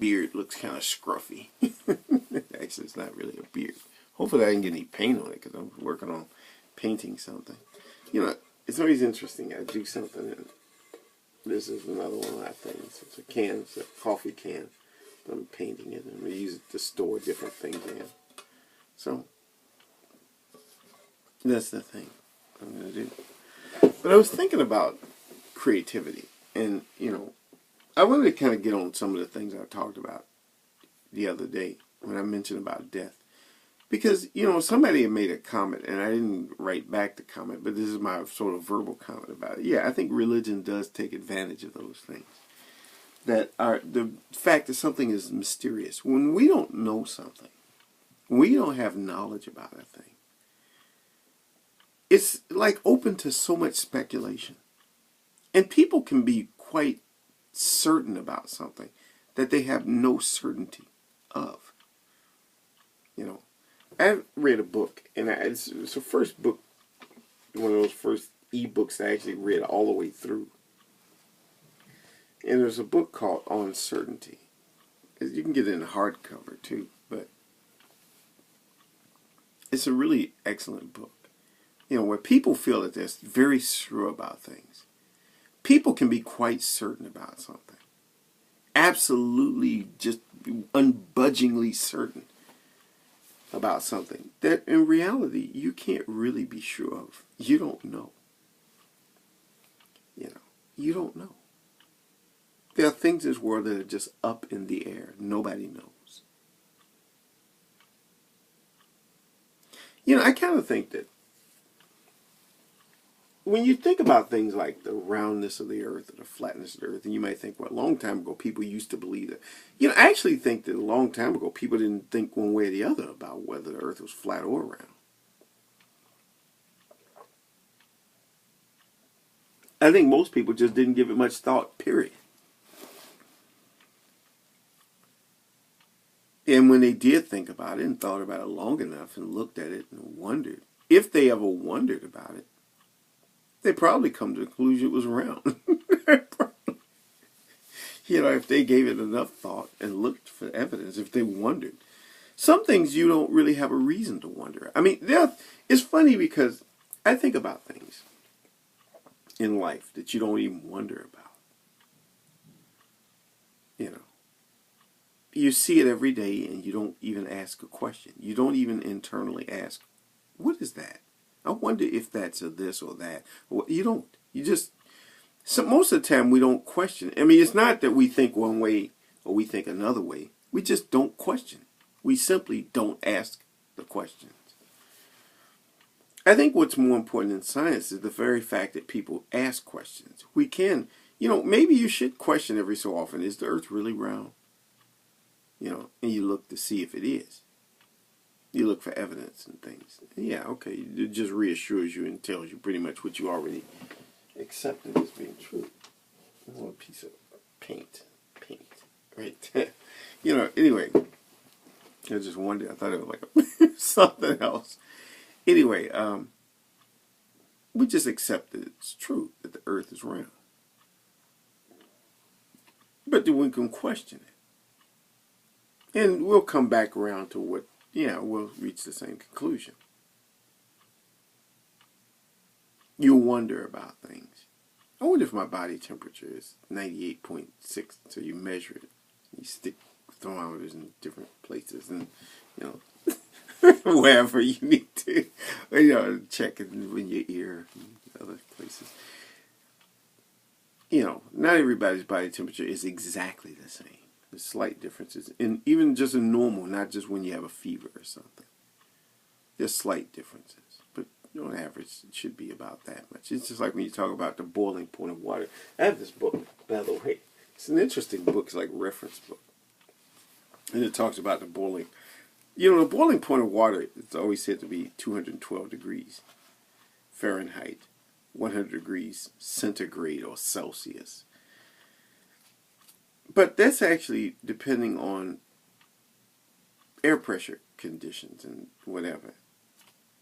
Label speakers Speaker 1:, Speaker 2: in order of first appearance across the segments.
Speaker 1: beard looks kind of scruffy. Actually, it's not really a beard. Hopefully I didn't get any paint on it because I'm working on painting something. You know, it's always interesting. I do something and this is another one of my things. It's a can, it's a coffee can. I'm painting it and we use it to store different things in. So, that's the thing I'm going to do. But I was thinking about creativity and, you know, I wanted to kind of get on some of the things I talked about the other day when I mentioned about death. Because, you know, somebody had made a comment, and I didn't write back the comment, but this is my sort of verbal comment about it. Yeah, I think religion does take advantage of those things. That are the fact that something is mysterious. When we don't know something, when we don't have knowledge about a thing, it's like open to so much speculation. And people can be quite certain about something that they have no certainty of. You know, I read a book, and it's the first book, one of those first e-books I actually read all the way through. And there's a book called Uncertainty. You can get it in hardcover too, but it's a really excellent book. You know, where people feel that they're very sure about things. People can be quite certain about something. Absolutely just unbudgingly certain about something that in reality you can't really be sure of. You don't know. You know, you don't know. There are things in this world that are just up in the air. Nobody knows. You know, I kind of think that when you think about things like the roundness of the earth or the flatness of the earth, and you might think, well, a long time ago people used to believe that. You know, I actually think that a long time ago people didn't think one way or the other about whether the earth was flat or round. I think most people just didn't give it much thought, period. And when they did think about it and thought about it long enough and looked at it and wondered, if they ever wondered about it, they probably come to the conclusion it was round. You know, if they gave it enough thought and looked for evidence, if they wondered. Some things you don't really have a reason to wonder. I mean, it's funny because I think about things in life that you don't even wonder about. You know, you see it every day and you don't even ask a question. You don't even internally ask, what is that? I wonder if that's a this or that. You don't. You just, so most of the time we don't question. I mean, it's not that we think one way or we think another way. We just don't question. We simply don't ask the questions. I think what's more important in science is the very fact that people ask questions. We can, you know, maybe you should question every so often, is the earth really round? You know, and you look to see if it is. You look for evidence and things. Yeah, okay, it just reassures you and tells you pretty much what you already accepted as being true. One piece of paint, right? You know, anyway, I just wondered, I thought it was like something else. Anyway, we just accept that it's true, that the earth is round. But then we can question it. And we'll come back around to what, yeah, we'll reach the same conclusion. You wonder about things. I wonder if my body temperature is 98.6, so you measure it. You stick thermometers in different places and, you know, wherever you need to, you know, check it in your ear and other places. You know, not everybody's body temperature is exactly the same. There's slight differences, and even just in normal, not just when you have a fever or something. There's slight differences, but on average, it should be about that much. It's just like when you talk about the boiling point of water. I have this book, by the way. It's an interesting book. It's like a reference book, and it talks about the boiling. You know, the boiling point of water is always said to be 212 degrees Fahrenheit, 100 degrees centigrade or Celsius. But that's actually depending on air pressure conditions and whatever.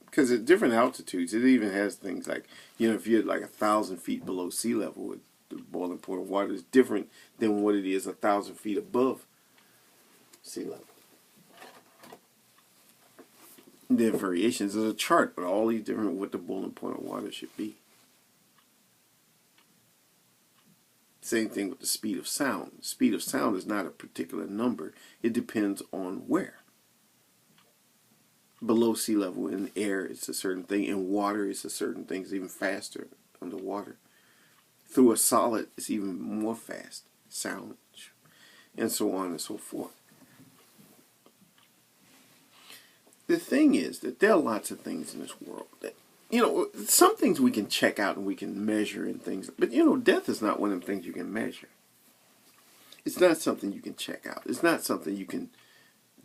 Speaker 1: Because at different altitudes, it even has things like, you know, if you're like 1,000 feet below sea level, the boiling point of water is different than what it is 1,000 feet above sea level. There are variations. There's a chart with all these different, what the boiling point of water should be. Same thing with the speed of sound. The speed of sound is not a particular number. It depends on where. Below sea level in air, it's a certain thing. In water, it's a certain thing. It's even faster underwater. Through a solid, it's even more fast sound, and so on and so forth. The thing is that there are lots of things in this world that, some things we can check out and we can measure and things. But, death is not one of them things you can measure. It's not something you can check out. It's not something you can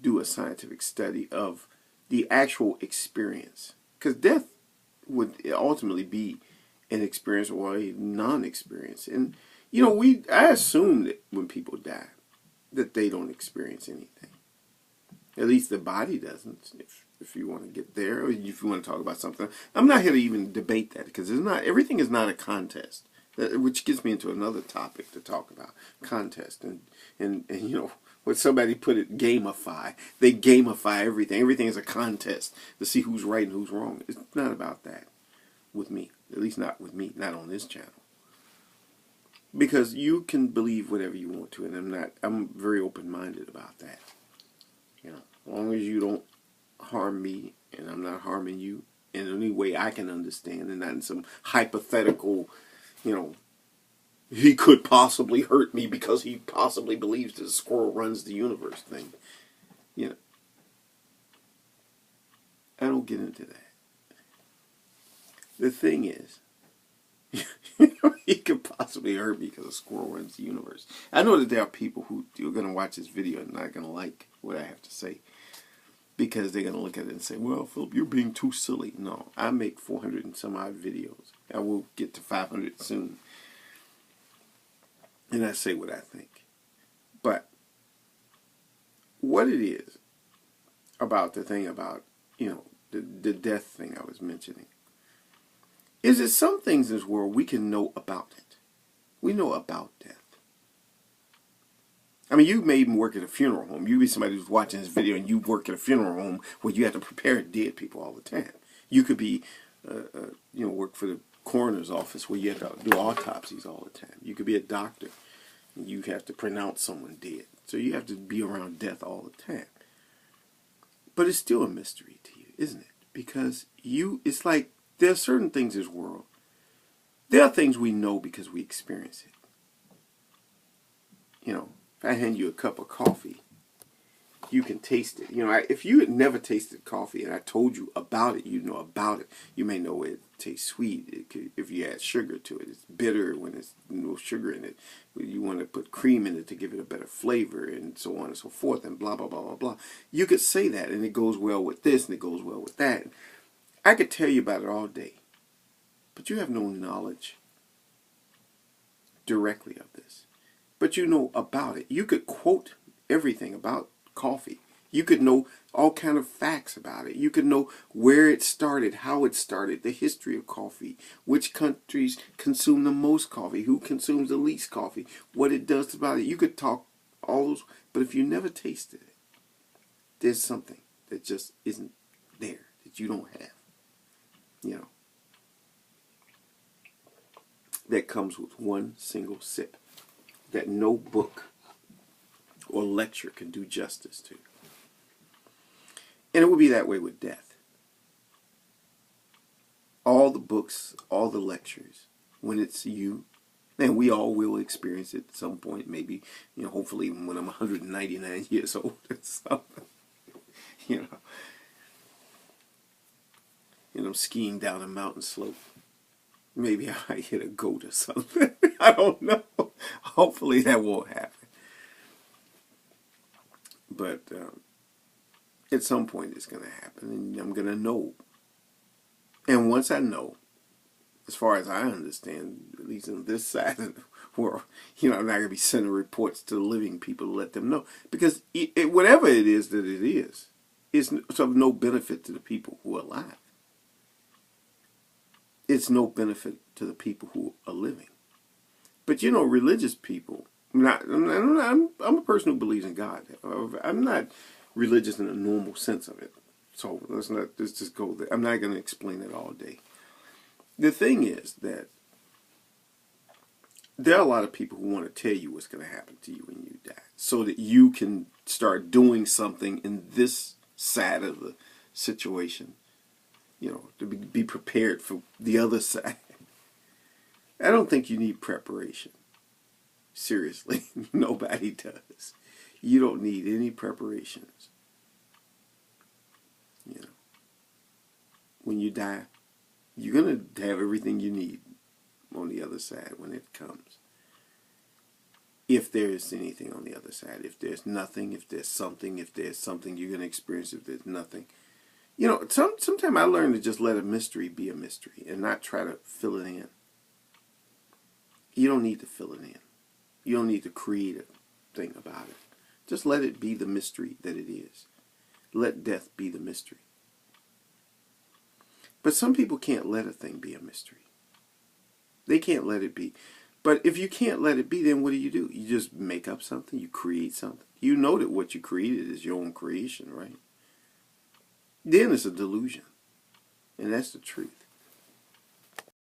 Speaker 1: do a scientific study of the actual experience. Because death would ultimately be an experience or a non-experience. And, I assume that when people die, that they don't experience anything. At least the body doesn't, if you want to get there, or if you want to talk about something. I'm not here to even debate that, because everything is not a contest, which gets me into another topic to talk about, contest. And what somebody put it, gamify. They gamify everything. Everything is a contest to see who's right and who's wrong. It's not about that with me. At least not with me, not on this channel. Because you can believe whatever you want to, and I'm very open-minded about that. As long as you don't harm me and I'm not harming you in any way I can understand, and not in some hypothetical, he could possibly hurt me because he possibly believes that a squirrel runs the universe thing. I don't get into that. The thing is, he could possibly hurt me because a squirrel runs the universe. I know that there are people who are going to watch this video and not going to like what I have to say, because they're going to look at it and say, well, Philip, you're being too silly. No, I make 400 and some odd videos. I will get to 500 soon. And I say what I think. But what it is about the thing about, the death thing I was mentioning, is that some things in this world we can know about it. We know about death. I mean, you may even work at a funeral home. You be somebody who's watching this video and you work at a funeral home where you have to prepare dead people all the time. You could be, work for the coroner's office where you have to do autopsies all the time. You could be a doctor and you have to pronounce someone dead. So you have to be around death all the time. But it's still a mystery to you, isn't it? Because it's like there are certain things in this world. There are things we know because we experience it. If I hand you a cup of coffee, you can taste it. If you had never tasted coffee and I told you about it, you know about it. You may know it tastes sweet if you add sugar to it. It's bitter when there's no sugar in it. You want to put cream in it to give it a better flavor, and so on and so forth, and blah, blah, blah, blah, blah. You could say that, and it goes well with this, and it goes well with that. I could tell you about it all day, but you have no knowledge directly of this. But you know about it. You could quote everything about coffee. You could know all kind of facts about it. You could know where it started, how it started, the history of coffee, which countries consume the most coffee, who consumes the least coffee, what it does about it. You could talk all those, but if you never tasted it, there's something that just isn't there, that you don't have. That comes with one single sip, that no book or lecture can do justice to. And it will be that way with death. All the books, all the lectures, when it's you, and we all will experience it at some point, maybe, hopefully when I'm 199 years old or something, and I'm skiing down a mountain slope. Maybe I might hit a goat or something. I don't know. Hopefully that won't happen. But at some point it's going to happen, and I'm going to know. And once I know, as far as I understand, at least on this side of the world, I'm not going to be sending reports to the living people to let them know. Because whatever it is that it is, it's of no benefit to the people who are alive. It's no benefit to the people who are living. But religious people I'm a person who believes in God. I'm not religious in the normal sense of it. So let's just go there. I'm not going to explain it all day. The thing is that there are a lot of people who want to tell you what's going to happen to you when you die, so that you can start doing something in this side of the situation. To be prepared for the other side. I don't think you need preparation. Seriously, nobody does. You don't need any preparations. When you die, you're going to have everything you need on the other side when it comes. If there is anything on the other side. If there's nothing, if there's something you're going to experience, if there's nothing. Sometimes I learn to just let a mystery be a mystery and not try to fill it in. You don't need to fill it in. You don't need to create a thing about it. Just let it be the mystery that it is. Let death be the mystery. But some people can't let a thing be a mystery. They can't let it be. But if you can't let it be, then what do? You just make up something. You create something. You know that what you created is your own creation, right? Then it's a delusion. And that's the truth.